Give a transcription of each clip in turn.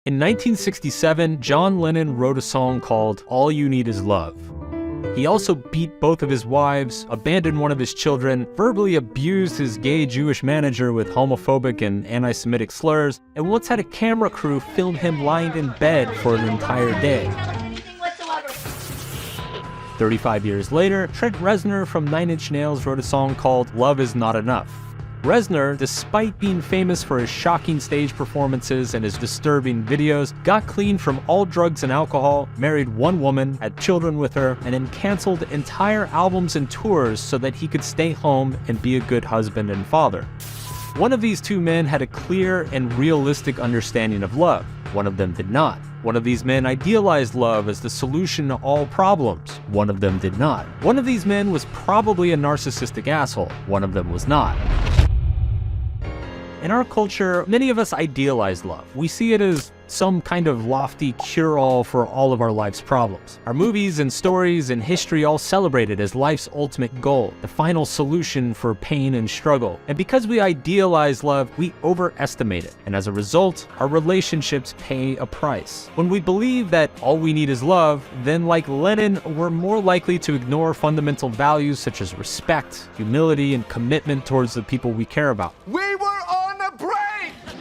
In 1967, John Lennon wrote a song called All You Need Is Love. He also beat both of his wives, abandoned one of his children, verbally abused his gay Jewish manager with homophobic and anti-Semitic slurs, and once had a camera crew film him lying in bed for an entire day. 35 years later, Trent Reznor from Nine Inch Nails wrote a song called Love Is Not Enough. Reznor, despite being famous for his shocking stage performances and his disturbing videos, got clean from all drugs and alcohol, married one woman, had children with her, and then canceled entire albums and tours so that he could stay home and be a good husband and father. One of these two men had a clear and realistic understanding of love. One of them did not. One of these men idealized love as the solution to all problems. One of them did not. One of these men was probably a narcissistic asshole. One of them was not. In our culture, many of us idealize love. We see it as some kind of lofty cure-all for all of our life's problems. Our movies and stories and history all celebrate it as life's ultimate goal, the final solution for pain and struggle. And because we idealize love, we overestimate it. And as a result, our relationships pay a price. When we believe that all we need is love, then like Lennon, we're more likely to ignore fundamental values such as respect, humility, and commitment towards the people we care about. We were on a break!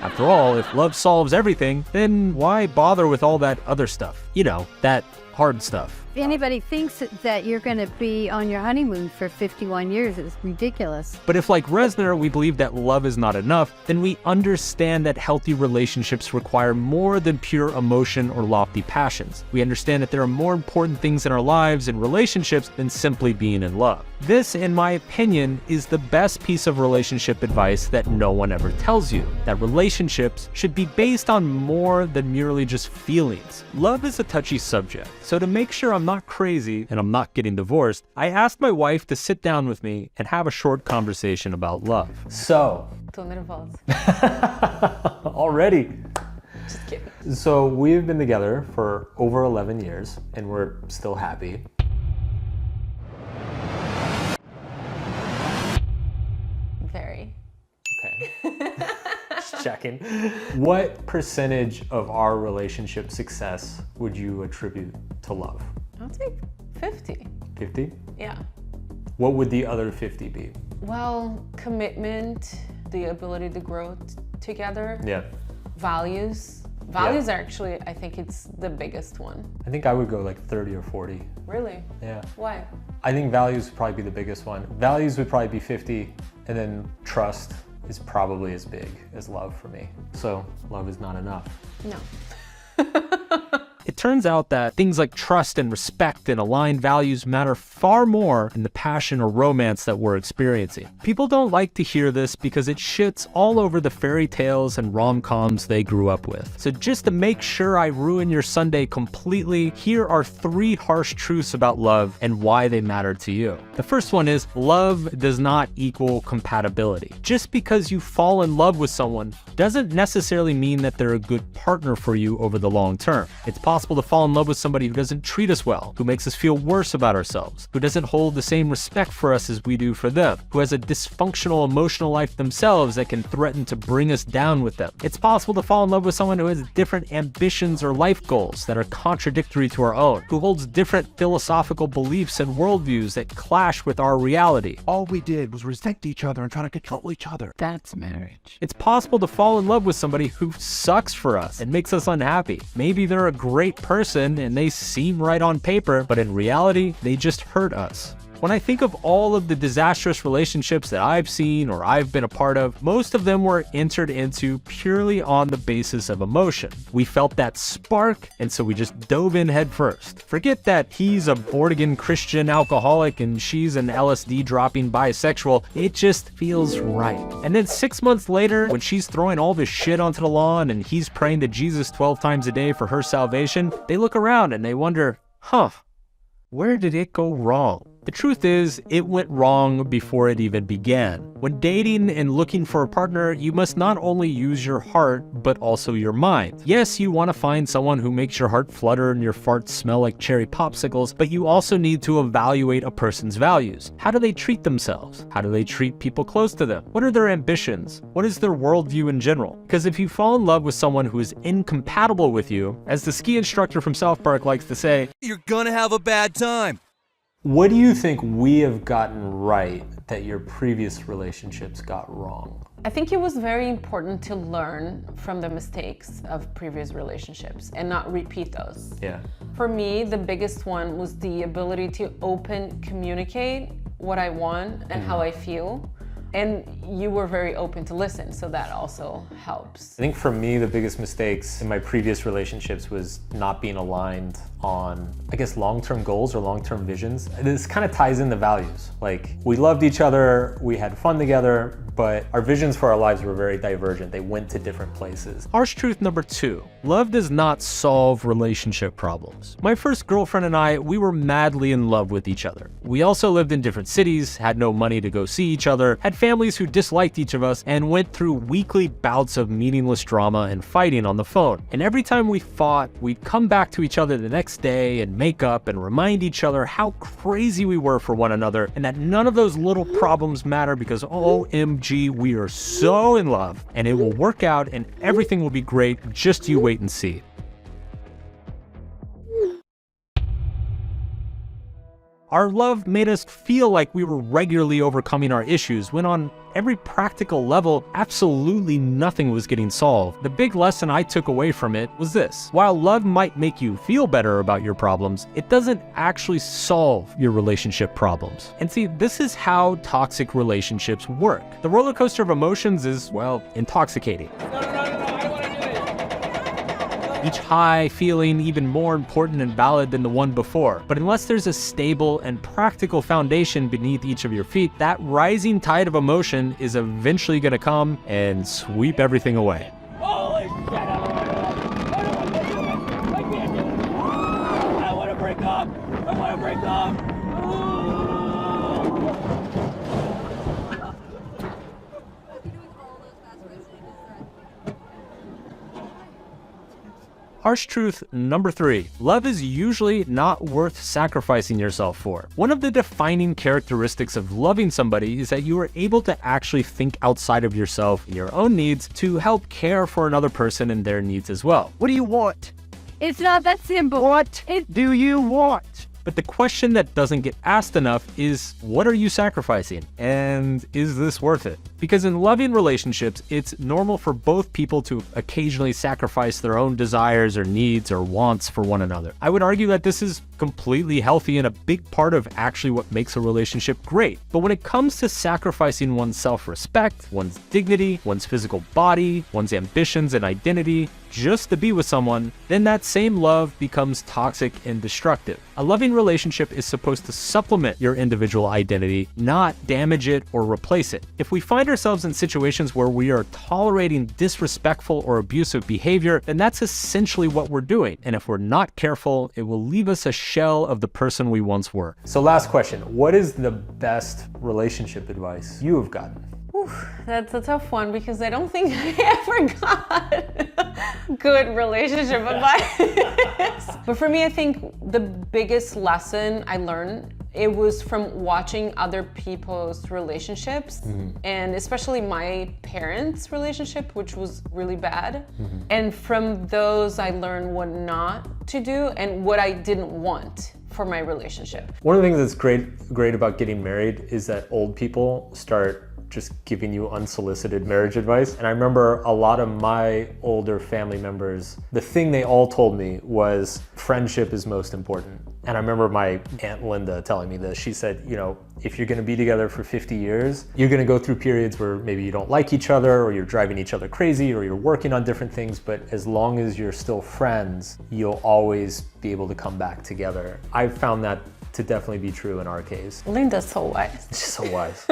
After all, if love solves everything, then why bother with all that other stuff? You know, that hard stuff. If anybody thinks that you're going to be on your honeymoon for 51 years, it's ridiculous. But if, like Reznor, we believe that love is not enough, then we understand that healthy relationships require more than pure emotion or lofty passions. We understand that there are more important things in our lives and relationships than simply being in love. This, in my opinion, is the best piece of relationship advice that no one ever tells you. That relationships should be based on more than merely just feelings. Love is a touchy subject, so to make sure I'm not crazy and I'm not getting divorced, I asked my wife to sit down with me and have a short conversation about love. So, Tô nervosa. already. Just kidding. So we've been together for over 11 years and we're still happy. Very. Okay. Just checking. What percentage of our relationship success would you attribute to love? I'll take 50. 50? Yeah. What would the other 50 be? Well, commitment, the ability to grow together, Yeah. values. Values are actually, I think it's the biggest one. I think I would go like 30 or 40. Really? Yeah. Why? I think values would probably be the biggest one. Values would probably be 50, and then trust is probably as big as love for me. So love is not enough. No. It turns out that things like trust and respect and aligned values matter far more than the passion or romance that we're experiencing. People don't like to hear this because it shits all over the fairy tales and rom-coms they grew up with. So just to make sure I ruin your Sunday completely, here are 3 harsh truths about love and why they matter to you. The first one is love does not equal compatibility. Just because you fall in love with someone doesn't necessarily mean that they're a good partner for you over the long term. It's possible to fall in love with somebody who doesn't treat us well, who makes us feel worse about ourselves, who doesn't hold the same respect for us as we do for them, who has a dysfunctional emotional life themselves that can threaten to bring us down with them. It's possible to fall in love with someone who has different ambitions or life goals that are contradictory to our own, who holds different philosophical beliefs and worldviews that clash with our reality. All we did was resent each other and try to control each other. That's marriage. It's possible to fall in love with somebody who sucks for us and makes us unhappy. Maybe they're a great person and they seem right on paper, but in reality, they just hurt us. When I think of all of the disastrous relationships that I've seen or I've been a part of, most of them were entered into purely on the basis of emotion. We felt that spark, and so we just dove in head first. Forget that he's a born-again Christian alcoholic and she's an LSD-dropping bisexual. It just feels right. And then 6 months later, when she's throwing all this shit onto the lawn and he's praying to Jesus 12 times a day for her salvation, they look around and they wonder, where did it go wrong? The truth is, it went wrong before it even began. When dating and looking for a partner, you must not only use your heart, but also your mind. Yes, you want to find someone who makes your heart flutter and your farts smell like cherry popsicles, but you also need to evaluate a person's values. How do they treat themselves? How do they treat people close to them? What are their ambitions? What is their worldview in general? Because if you fall in love with someone who is incompatible with you, as the ski instructor from South Park likes to say, you're gonna have a bad time. what do you think we have gotten right that your previous relationships got wrong? I think it was very important to learn from the mistakes of previous relationships and not repeat those. Yeah. For me, the biggest one was the ability to communicate what I want and how I feel. And you were very open to listen, so that also helps. I think for me, the biggest mistakes in my previous relationships was not being aligned on, I guess, long-term goals or long-term visions. This kind of ties in the values. Like, we loved each other, we had fun together, but our visions for our lives were very divergent. They went to different places. Harsh truth number 2. Love does not solve relationship problems. My first girlfriend and I, we were madly in love with each other. We also lived in different cities, had no money to go see each other, had families who disliked each of us, and went through weekly bouts of meaningless drama and fighting on the phone. And every time we fought, we'd come back to each other the next day and make up and remind each other how crazy we were for one another and that none of those little problems matter because OMG, we are so in love and it will work out and everything will be great. Just you wait and see. Our love made us feel like we were regularly overcoming our issues when on every practical level, absolutely nothing was getting solved. The big lesson I took away from it was this: while love might make you feel better about your problems, it doesn't actually solve your relationship problems. And see, this is how toxic relationships work. The roller coaster of emotions is, well, intoxicating. Each high feeling even more important and valid than the one before. But unless there's a stable and practical foundation beneath each of your feet, that rising tide of emotion is eventually gonna come and sweep everything away. Holy shit! I can't do it! I wanna break up! I wanna break up! Harsh truth number 3. Love is usually not worth sacrificing yourself for. One of the defining characteristics of loving somebody is that you are able to actually think outside of yourself and your own needs to help care for another person and their needs as well. What do you want? It's not that simple. What do you want? But the question that doesn't get asked enough is, what are you sacrificing? And is this worth it? Because in loving relationships, it's normal for both people to occasionally sacrifice their own desires or needs or wants for one another. I would argue that this is completely healthy and a big part of actually what makes a relationship great. But when it comes to sacrificing one's self-respect, one's dignity, one's physical body, one's ambitions and identity, just to be with someone, then that same love becomes toxic and destructive. A loving relationship is supposed to supplement your individual identity, not damage it or replace it. If we find ourselves in situations where we are tolerating disrespectful or abusive behavior, then that's essentially what we're doing. And if we're not careful, it will leave us a shell of the person we once were. So last question, what is the best relationship advice you have gotten? That's a tough one because I don't think I ever got good relationship advice. But for me, I think the biggest lesson I learned, it was from watching other people's relationships, and especially my parents' relationship, which was really bad. And from those, I learned what not to do and what I didn't want for my relationship. One of the things that's great about getting married is that old people start just giving you unsolicited marriage advice. And I remember a lot of my older family members, the thing they all told me was friendship is most important. And I remember my Aunt Linda telling me this. She said, you know, if you're gonna be together for 50 years, you're gonna go through periods where maybe you don't like each other or you're driving each other crazy or you're working on different things, but as long as you're still friends, you'll always be able to come back together. I've found that to definitely be true in our case. Linda's so wise. She's so wise.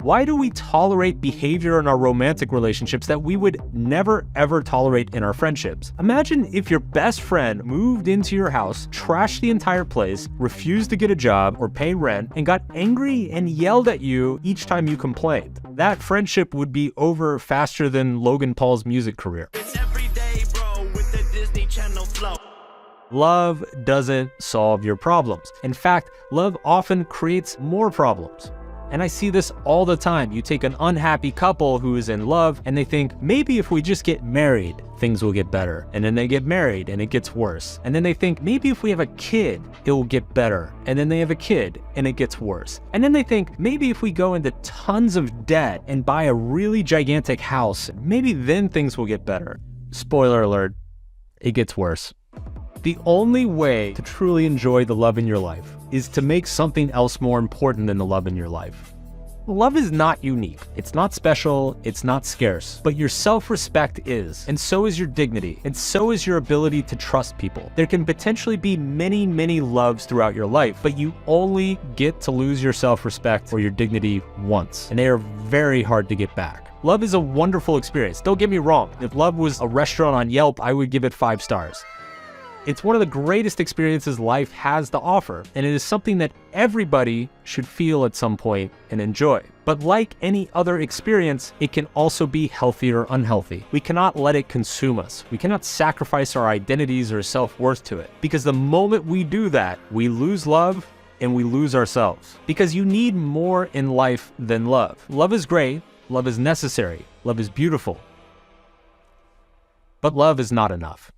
Why do we tolerate behavior in our romantic relationships that we would never ever tolerate in our friendships? Imagine if your best friend moved into your house, trashed the entire place, refused to get a job or pay rent, and got angry and yelled at you each time you complained. That friendship would be over faster than Logan Paul's music career. It's every day, bro, with the Disney Channel flow. Love doesn't solve your problems. In fact, love often creates more problems. And I see this all the time. You take an unhappy couple who is in love and they think, maybe if we just get married, things will get better. And then they get married and it gets worse. And then they think, maybe if we have a kid, it will get better. And then they have a kid and it gets worse. And then they think, maybe if we go into tons of debt and buy a really gigantic house, maybe then things will get better. Spoiler alert, it gets worse. The only way to truly enjoy the love in your life is to make something else more important than the love in your life. Love is not unique. It's not special. It's not scarce. But your self-respect is, and so is your dignity, and so is your ability to trust people. There can potentially be many, many loves throughout your life, but you only get to lose your self-respect or your dignity once, and they are very hard to get back. Love is a wonderful experience. Don't get me wrong. If love was a restaurant on Yelp, I would give it 5 stars. It's one of the greatest experiences life has to offer, and it is something that everybody should feel at some point and enjoy. But like any other experience, it can also be healthy or unhealthy. We cannot let it consume us. We cannot sacrifice our identities or self-worth to it, because the moment we do that, we lose love and we lose ourselves. Because you need more in life than love. Love is great, love is necessary, love is beautiful, but love is not enough.